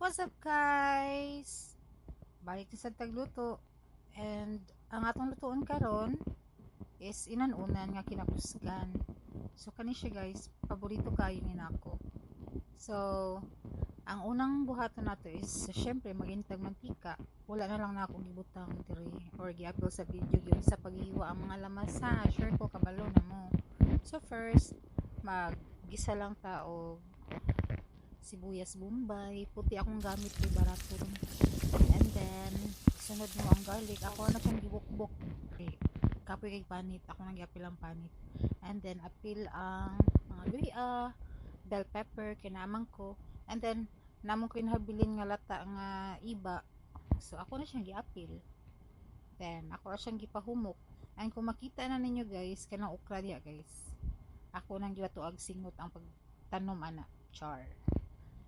What's up guys? Balik na sa tagluto. And ang atong lutuon karon is inanunan nga kinakusgan. So kani siya guys, paborito kayo ni nako. So ang unang buhaton nato is syempre magintag mantika. Wala na lang na akong gibutang diri or gi-upload sa video yun sa paghiwa ang mga lamas ha. Sure ko kabalo na mo. So first, maggisa lang ta og sibuyas bombay, puti akong gamit kay barato ron. And then sunod mo ang garlic, ako na siyang gibukbok kay kapoy kay panit, ako nang giapil ang panit. And then apil ang mga luya, bell pepper kinamang ko. And then namong ko inhabilin nga lata nga iba, so ako na siyang giapil. Then ako na siyang gipahumok. And kung makita na ninyo guys, kanang okra diha guys, ako nang giwatuag singot ang pagtanom ana, char.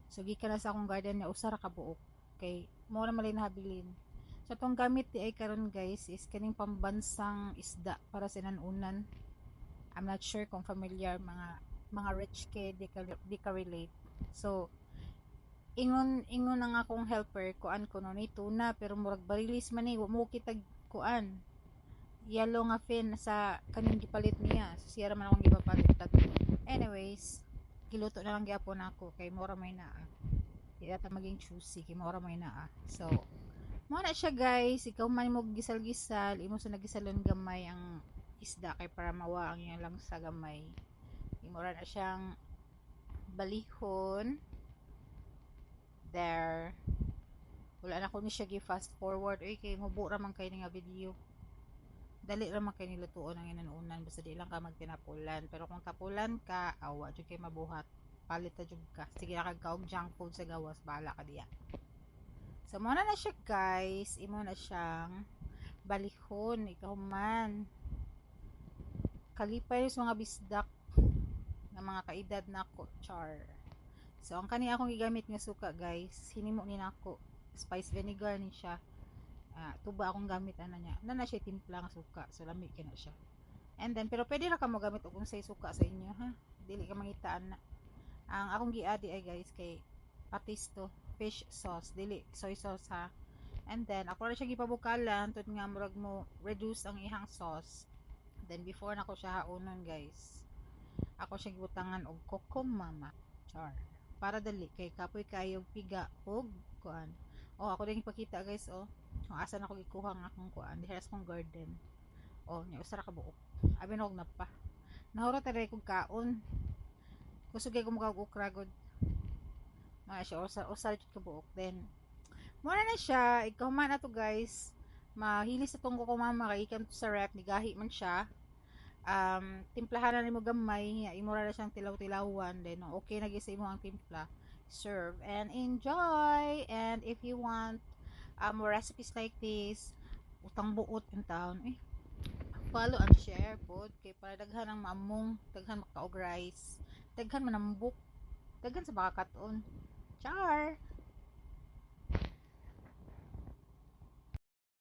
So gikan na sa akong garden na usa ra ka buok kay mo na malin habilin. So tong gamit di ay karon guys is kaning pambansang isda para sa nanunan. I'm not sure kung familiar mga rich kid di ka relate. So ingon ang akong helper kuan ko no ni tuna pero murag barilis man ni mo kitag kuan. Yellow nga fin sa kaning gipalit niya. So siya ra man akong gipapalit tatlo. Anyways, giluto na lang gyapon ako kay mura may naa. Di ata maging juicy kay mura may naa. So mo na siya guys, ikaw man mo gisal-gisal, imo sa nagisalon gamay ang isda kay para mawa ang iyang lang sa gamay. Imura na siyang balihon. There. Wala na ko ni siya gi-fast forward. Uy, kay mubo ra man kay nga video. Dali ra man kay nilutuon ang inanunan basta di lang ka magtinapulan. Pero kung tapulan ka, awa jud kay mabuhat. Palit ta jud ka. Sige na kag kaog junk food sa gawas, bahala ka diya. So mo na siya guys, imo na siyang balihon, ikaw man. Kalipay sa mga bisdak na mga kaedad nako, char. So ang kani akong gigamit nga suka guys, hinimo ni nako spice vinegar ni siya. Tuba akong gamit ana niya. Na siya timpla nga suka, so lami kina siya. And then pero pwede ra ka mo gamit og unsay suka sa inyo ha. Dili ka mangitaan na. Ang akong giadi ay guys kay patis to, fish sauce, dili soy sauce ha. And then ako ra siya gipabukalan tud nga murag mo reduce ang ihang sauce. Then before nako siya haunon guys, ako siya gibutangan og kokomama, char, para dali kay kapoy kayo piga og kuan. Oh, ako din ipakita guys, oh kung asa na ko gikuha ang akong kuan diha sa akong garden. Oh nya usa ra ka buok, abi na og napa nahuro tara kog kaon, kusog kay ko mukha og okra god mga siya usa ka buok. Then muna na siya, ikaw man ato guys, mahilis sa tungko ko mama kay ikan to sa rep ni gahi man siya. Timplahan na nimo gamay, imura na siyang tilaw-tilawan, then okay na gisa imo ang timpla, serve and enjoy. And if you want more recipes like this, utang buot in town, follow and share pod kay para daghan ang maamong, daghan makaog rice, daghan manambok, daghan sa makakaton, char.